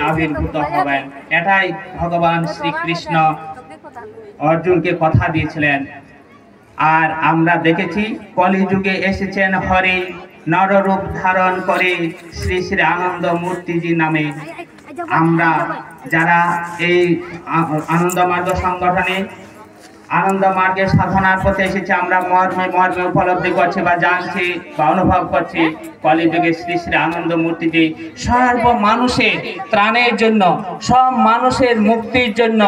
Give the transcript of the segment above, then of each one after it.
আবির্ভূত হবেন। এটাই ভগবান শ্রীকৃষ্ণ অর্জুনকে কথা দিয়েছিলেন। আর আমরা দেখেছি কলিযুগে এসেছেন হরি, নররূপ ধারণ করে শ্রী শ্রী আনন্দ মূর্তিজি নামে। আমরা যারা এই আনন্দ মার্গ সংগঠনে আনন্দ মার্গের সাধনার পথে এসেছে, আমরা মর্মে মর্মে উপলব্ধি করছি বা জানছি বা অনুভব করছি কলিযুগে শ্রী শ্রী আনন্দ মূর্তিজি সর্ব মানুষের ত্রাণের জন্য, সব মানুষের মুক্তির জন্য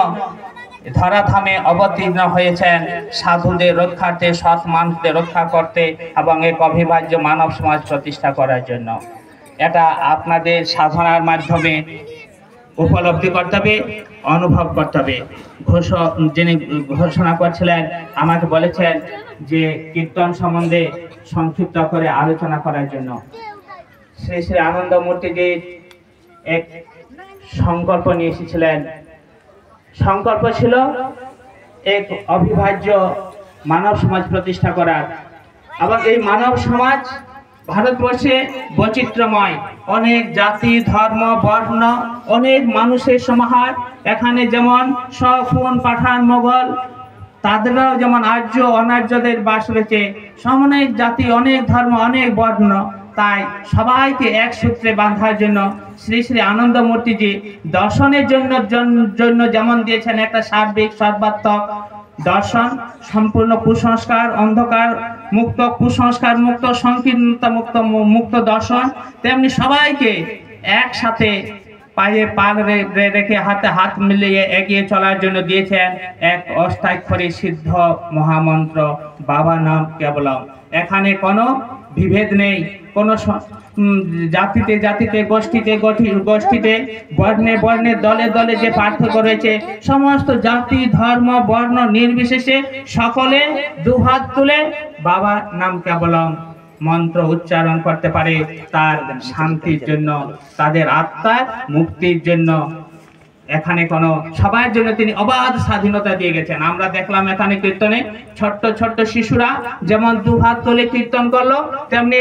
ধরাধামে অবতীর্ণ হয়েছেন, সাধুদের রক্ষার্থে, সৎ মানুষদের রক্ষা করতে এবং এক অবিভাজ্য মানব সমাজ প্রতিষ্ঠা করার জন্য। এটা আপনাদের সাধনার মাধ্যমে উপলব্ধি করতে হবে, অনুভব করতে হবে। যিনি ঘোষণা করছিলেন আমাকে বলেছেন যে কীর্তন সম্বন্ধে সংক্ষিপ্ত করে আলোচনা করার জন্য। শ্রী শ্রী আনন্দ মূর্তিজি এক সংকল্প নিয়ে এসেছিলেন। সংকল্প ছিল এক অবিভাজ্য মানব সমাজ প্রতিষ্ঠা করার। এবং এই মানব সমাজ ভারতবর্ষে বৈচিত্র্যময়, অনেক জাতি, ধর্ম, বর্ণ, অনেক মানুষের সমাহার। এখানে যেমন শকুন, পাঠান, মোগল, তাদেরও যেমন আর্য অনার্যদের বাস রয়েছে। অনেক জাতি, অনেক ধর্ম, অনেক বর্ণ। তাই সবাইকে এক সূত্রে বাঁধার জন্য শ্রী শ্রী আনন্দ মূর্তিজি দর্শনের জন্য যেমন দিয়েছেন একটা সার্বিক সর্বাত্মক দর্শন, সম্পূর্ণ কুসংস্কার অন্ধকার মুক্ত, কুসংস্কার মুক্ত, সংকীর্ণতা মুক্ত মুক্ত দর্শন, তেমনি সবাইকে একসাথে পায়ে পা রেখে হাতে হাত মিলিয়ে এগিয়ে চলার জন্য দিয়েছেন এক অষ্টাক্ষরী সিদ্ধ মহামন্ত্র, বাবা নাম কেবলম। এখানে কোনো বিভেদ নেই, কোনো জাতিতে জাতিতে, গোষ্ঠীতে গোষ্ঠীতে, বর্ণে বর্ণে, দলে দলে যে পার্থক্য রয়েছে, সমস্ত জাতি ধর্ম বর্ণ নির্বিশেষে সকলে দুহাত তুলে বাবা নাম কেবলম মন্ত্র উচ্চারণ করতে পারে তার শান্তির জন্য, তাদের আত্মার মুক্তির জন্য। এখানে কোনো সবার জন্য তিনি অবাধ স্বাধীনতা দিয়ে গেছেন। আমরা দেখলাম এখানে কীর্তনে ছোট্ট ছোট্ট শিশুরা যেমন দুহাত তুলে কীর্তন করলো, তেমনি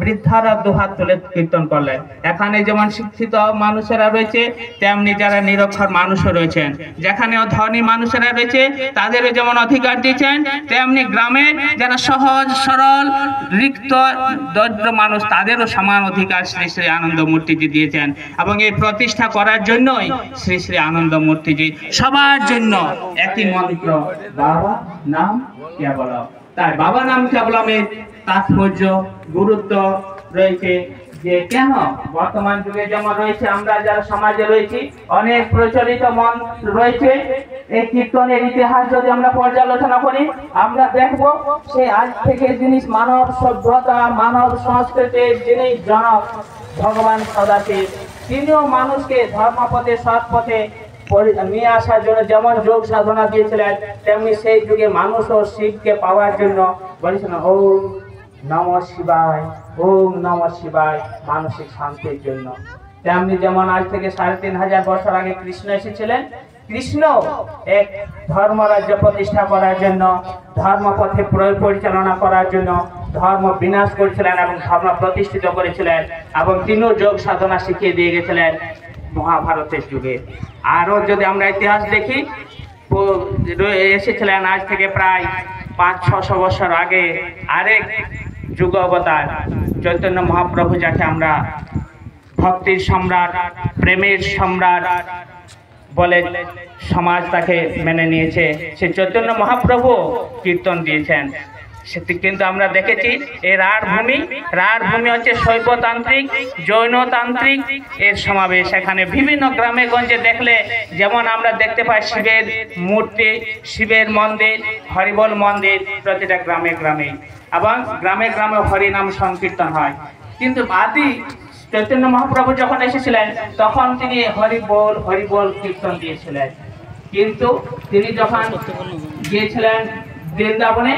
বৃদ্ধারা দুহাত তুলে কীর্তন করলেন। এখানে যেমন শিক্ষিত মানুষেরা রয়েছে, তেমনি যারা নিরক্ষর মানুষও রয়েছেন। যেখানে ধনী মানুষেরা রয়েছে তাদেরও যেমন অধিকার দিয়েছেন, তেমনি গ্রামের যারা সহজ সরল রিক্ত দরিদ্র মানুষ তাদেরও সমান অধিকার শ্রী শ্রী আনন্দ মূর্তিজি দিয়েছেন। এবং এই প্রতিষ্ঠা করার জন্য শ্রী শ্রী আনন্দ মূর্তিজি সবার জন্য একই মন্ত্র, বাবা নাম কেবলম। তাই বাবা নাম কেবলমের তাৎপর্য গুরুত্ব রয়েছে যে কেন বর্তমান যুগে যেমন রয়েছে, আমরা যারা সমাজে রয়েছি অনেক প্রচলিত মন রয়েছে। এই কীর্তনের ইতিহাস যদি আমরা পর্যালোচনা করি, আমরা দেখব সে আজ থেকে জিনিস মানব সভ্যতা, মানব সংস্কৃতির যিনি জনক ভগবান সদাশিব, তিনিও মানুষকে ধর্মপথে সৎ পথে নিয়ে আসার জন্য যেমন যোগ সাধনা দিয়েছিলেন, তেমনি সেই যুগে মানুষও শিবকে পাওয়ার জন্য বলেছিলেন ওম নমঃ শিবায়, ওম নমঃ শিবায়, মানসিক শান্তির জন্য। তেমনি যেমন আজ থেকে 3500 বছর আগে কৃষ্ণ এসেছিলেন, কৃষ্ণ এক ধর্মরাজ্য প্রতিষ্ঠা করার জন্য, ধর্মপথে পরিচালনা করার জন্য ধর্ম বিনাশ করেছিলেন এবং ধর্ম প্রতিষ্ঠিত করেছিলেন। এবং তিনিও যোগ সাধনা শিখিয়ে দিয়ে গেছিলেন মহাভারতের যুগে। আরও যদি আমরা ইতিহাস দেখি, এসেছিলেন আজ থেকে প্রায় 500-600 বছর আগে আরেক যুগ অবতার চৈতন্য মহাপ্রভু, যাকে আমরা ভক্তির সম্রাট, প্রেমের সম্রাট বলে সমাজ তাকে মেনে নিয়েছে। সে চৈতন্য মহাপ্রভু কীর্তন দিয়েছেন। কিন্তু আমরা দেখেছি এই রাঢ় ভূমি হচ্ছে শৈবতান্ত্রিক, জৈনতান্ত্রিক এর সমাবেশ। এখানে বিভিন্ন গ্রামে গঞ্জে দেখলে যেমন আমরা দেখতে পাই শিবের মূর্তি, শিবের মন্দির, হরিবল মন্দির প্রতিটা গ্রামে গ্রামে, এবং গ্রামে গ্রামে হরিনাম সংকীর্তন হয়। কিন্তু আদি চৈতন্য মহাপ্রভু যখন এসেছিলেন তখন তিনি হরিবল হরিবল কীর্তন দিয়েছিলেন। কিন্তু তিনি যখন গিয়েছিলেন বৃন্দাবনে,